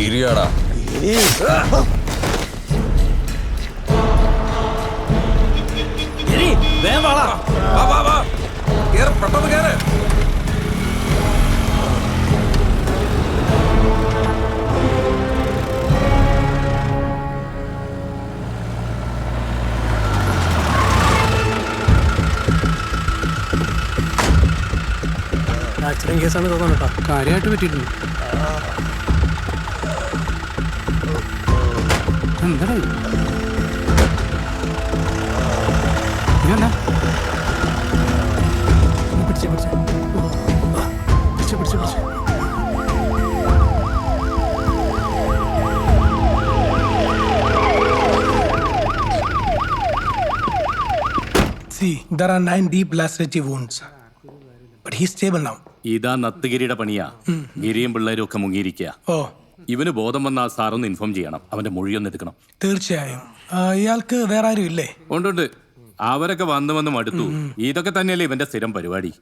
ഇരിയാടാ. പെട്ടെന്ന് കേറ്. ആക്സിഡന്റ് കേസാണ് തോന്നുന്നു കേട്ടോ. കാര്യമായിട്ട് പറ്റിയിട്ടുണ്ട്. എന്താ പിടിച്ചേ പിടിച്ചേ പിടിച്ചേ പിടിച്ചേ പിടിച്ചേ. See, there are 9 deep lacerative wounds, but he's stable now. ഇതാ നത്തുഗിരിയുടെ പണിയാ. ഗിരിയും പിള്ളേരും ഒക്കെ മുങ്ങിയിരിക്കുക. Oh, ഇവന് ബോധം വന്ന സാറൊന്ന് ഇൻഫോം ചെയ്യണം. അവന്റെ മൊഴിയൊന്ന് എടുക്കണം. തീർച്ചയായും. ഇയാൾക്ക് വേറെ ആരും ഇല്ലേ? ഉണ്ട്. അവരൊക്കെ വന്ന് മടുത്തു. ഇതൊക്കെ തന്നെയല്ലേ ഇവന്റെ സ്ഥിരം പരിപാടി.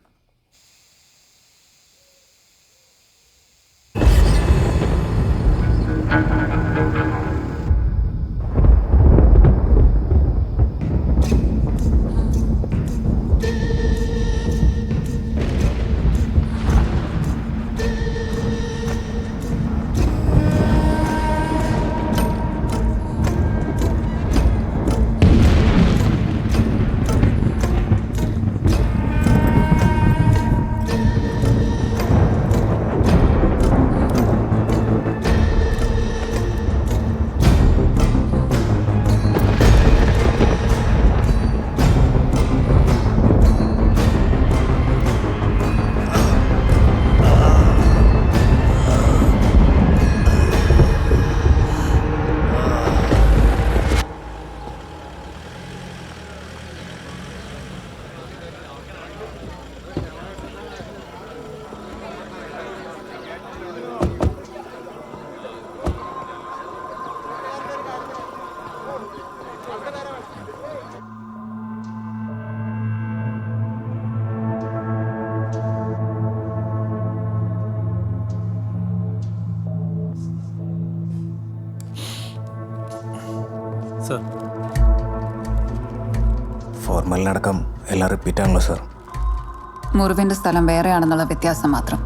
ഫോർമലിനടക്കം എല്ലാം റിപ്പീറ്റ് ആണല്ലോ സർ. മുറിവിന്റെ സ്ഥലം വേറെയാണെന്നുള്ള വ്യത്യാസം മാത്രം.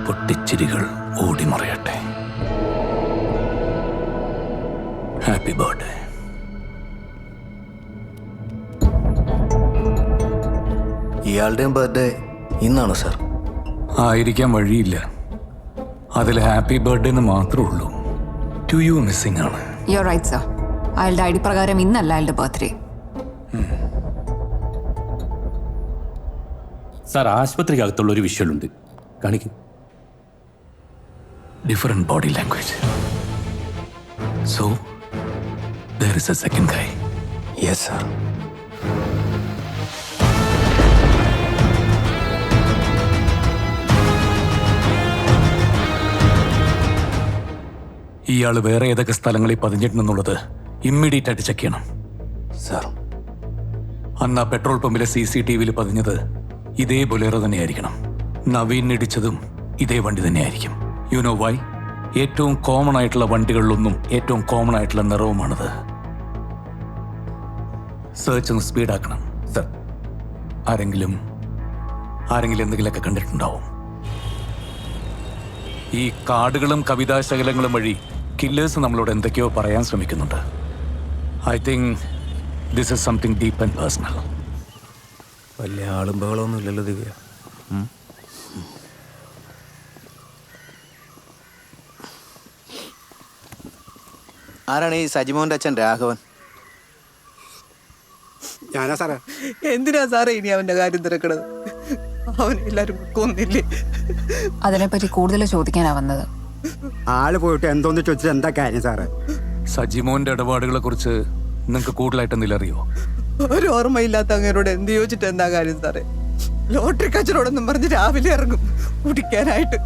പൊട്ടിച്ചിരികൾ ഓടിമറയട്ടെ. Happy birthday. ഇയാളുടെയും ബർത്ത്ഡേ ഇന്നാണോ സർ? ആയിരിക്കാൻ വഴിയില്ല. അതിൽ ഹാപ്പി ബർത്ത്ഡേ എന്ന് മാത്രമേ ഉള്ളൂ. ടു യു മിസ്സിംഗ് ആണ്. You right sir. അയാളുടെ ഐ ഡി പ്രകാരം ഇന്നല്ല അയാളുടെ ബർത്ത്ഡേ. സാർ, ആശുപത്രിക്കകത്തുള്ള ഒരു വിഷ്വലുണ്ട്, കാണിക്കും. Different body language. So there is a second guy. Yes sir. ഇയാൾ വേറെ ഏതൊക്കെ സ്ഥലങ്ങളിൽ പതിഞ്ഞിട്ടുണ്ടെന്നുള്ളത് ഇമ്മീഡിയറ്റ് ആയിട്ട് ചെക്ക് ചെയ്യണം സർ. അന്ന് ആ പെട്രോൾ പമ്പിലെ CCTV പതിഞ്ഞത് ഇതേ ബൊലേറോ തന്നെയായിരിക്കണം. നവീൻ ഇടിച്ചതും ഇതേ വണ്ടി തന്നെയായിരിക്കും. You know why? ഏറ്റവും കോമൺ ആയിട്ടുള്ള വണ്ടികളിലൊന്നും ഏറ്റവും കോമൺ ആയിട്ടുള്ള നിറവുമാണത്. സെർച്ച് ഒന്ന് സ്പീഡാക്കണം സർ. ആരെങ്കിലും എന്തെങ്കിലുമൊക്കെ കണ്ടിട്ടുണ്ടാവും. ഈ കാർഡുകളും കവിതാശകലങ്ങളും വഴി കില്ലേഴ്സ് നമ്മളോട് എന്തൊക്കെയോ പറയാൻ ശ്രമിക്കുന്നുണ്ട്. I think this is something deep and personal. വലിയ ആളും ബഹളമൊന്നും ഇല്ലല്ലോ ദിവ്യ. ആരാണ് ഈ സജിമോന്റെ അച്ഛൻ രാഘവൻ? ഞാനാ സാറേ. എന്തിനാ സാറേ ഇനി അവന്റെ കാര്യം തിരക്കണത്? അവൻ എല്ലാരും കൊന്നില്ലേ? അതിനെപ്പറ്റി കൂടുതൽ ചോദിക്കാനാ വന്നത്. ആള് പോയിട്ട് എന്തോന്ന് ചോദിച്ചത് എന്താ കാര്യം സാറേ? സജിമോന്റെ ഇടപാടുകളെ കുറിച്ച് നിങ്ങൾക്ക് കൂടുതലായിട്ട് എന്തെങ്കിലും അറിയോ? ഒരു ഓർമ്മയില്ലാത്ത അങ്ങനോട് എന്ത് ചോദിച്ചിട്ട് എന്താ കാര്യം സാറേ? ലോട്ടറി കച്ചവടമെന്നും പറഞ്ഞ് രാവിലെ ഇറങ്ങും കുടിക്കാനായിട്ട്.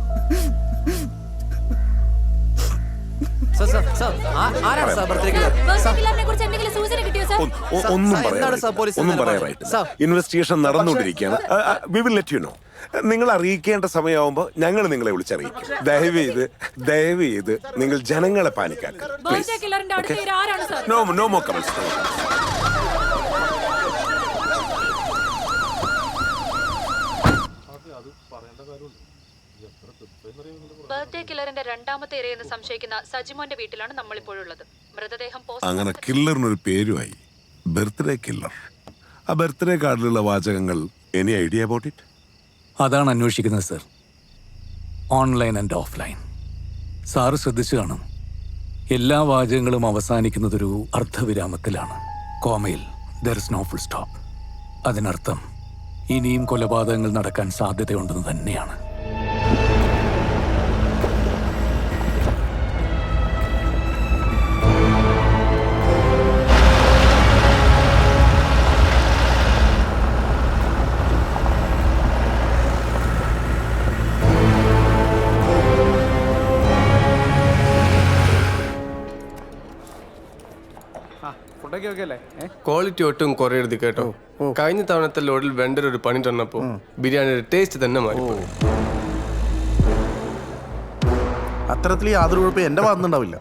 ഒന്നും പറയാറായിട്ട് ഇൻവെസ്റ്റിഗേഷൻ നടന്നുകൊണ്ടിരിക്കുകയാണ്. We will let you know. നിങ്ങൾ അറിയിക്കേണ്ട സമയമാകുമ്പോൾ ഞങ്ങൾ നിങ്ങളെ വിളിച്ചറിയിക്കും. ദയവ് ചെയ്ത് നിങ്ങൾ ജനങ്ങളെ പാനിക്കാക്കുക. No more comments. ബർത്ത്ഡേ കില്ലറിന്റെ രണ്ടാമത്തെ ഇരയെന്ന് സംശയിക്കുന്ന സജിമോന്റെ വീട്ടിലാണ് നമ്മളിപ്പോഴുള്ളത്. മൃതദേഹം അങ്ങനെ കില്ലറിനൊരു പേരുമായി, ബർത്ത്ഡേ കില്ലർ. ആ ബർത്ത്ഡേ കാർഡിലുള്ള വാചകങ്ങൾ എനി ഐഡിയ അബൌട്ട് ഇറ്റ്? അതാണ് അന്വേഷിക്കുന്നത് sir. Online and offline. Sir ശ്രദ്ധിച്ചു കാണും, എല്ലാ വാചകങ്ങളും അവസാനിക്കുന്നതൊരു അർദ്ധവിരാമത്തിലാണ്. കോമയിൽ there is no full stop. അതിനർത്ഥം ഇനിയും കൊലപാതകങ്ങൾ നടക്കാൻ സാധ്യതയുണ്ടെന്ന് തന്നെയാണ്. ക്വാളിറ്റി ഒട്ടും കുറയരുത് കേട്ടോ. കഴിഞ്ഞ തവണത്തെ ലോഡിൽ വെണ്ടർ ഒരു പണി തന്നപ്പോ ബിരിയാണിയുടെ ടേസ്റ്റ് തന്നെ മാറി. അത്തരത്തിൽ യാതൊരു കുഴപ്പം എന്റെ ഭാഗത്തുണ്ടാവില്ല.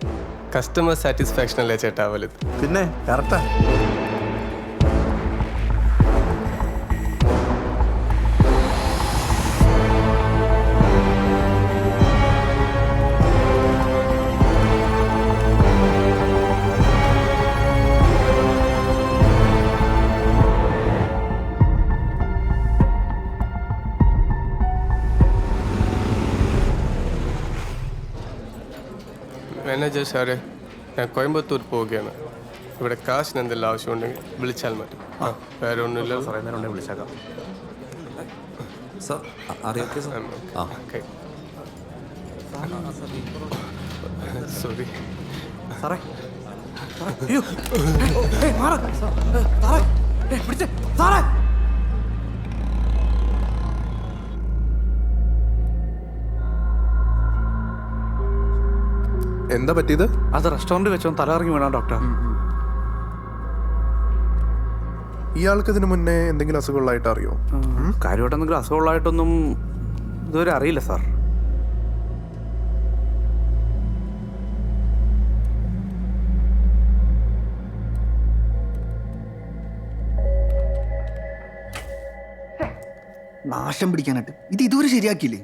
കസ്റ്റമർ സാറ്റിസ്ഫാക്ഷൻ അല്ലേ ചേട്ടാ വലുത്. പിന്നെ കറക്റ്റാ. മാനേജർ സാറേ, ഞാൻ കോയമ്പത്തൂർ പോവുകയാണ്. ഇവിടെ കാശിന് എന്തെല്ലാം ആവശ്യമുണ്ടെങ്കിൽ വിളിച്ചാൽ മതി. വേറെ ഒന്നുമില്ല. വിളിച്ചേക്കാം. സോറി സാറേ. എന്താ പറ്റിയത്? അത് റെസ്റ്റോറന്റ് വെച്ചോ തലകറങ്ങി വീണോ ഡോക്ടർ. ഇയാൾക്ക് ഇതിനു മുന്നേ എന്തെങ്കിലും അസുഖങ്ങളായിട്ട് അറിയോ? കാര്യമായിട്ട് എന്തെങ്കിലും അസുഖമുള്ളതായിട്ടൊന്നും ഇതുവരെ അറിയില്ല സാർ. നാശം പിടിക്കാനായിട്ട് ഇത് ഇതുവരെ ശരിയാക്കിയില്ലേ?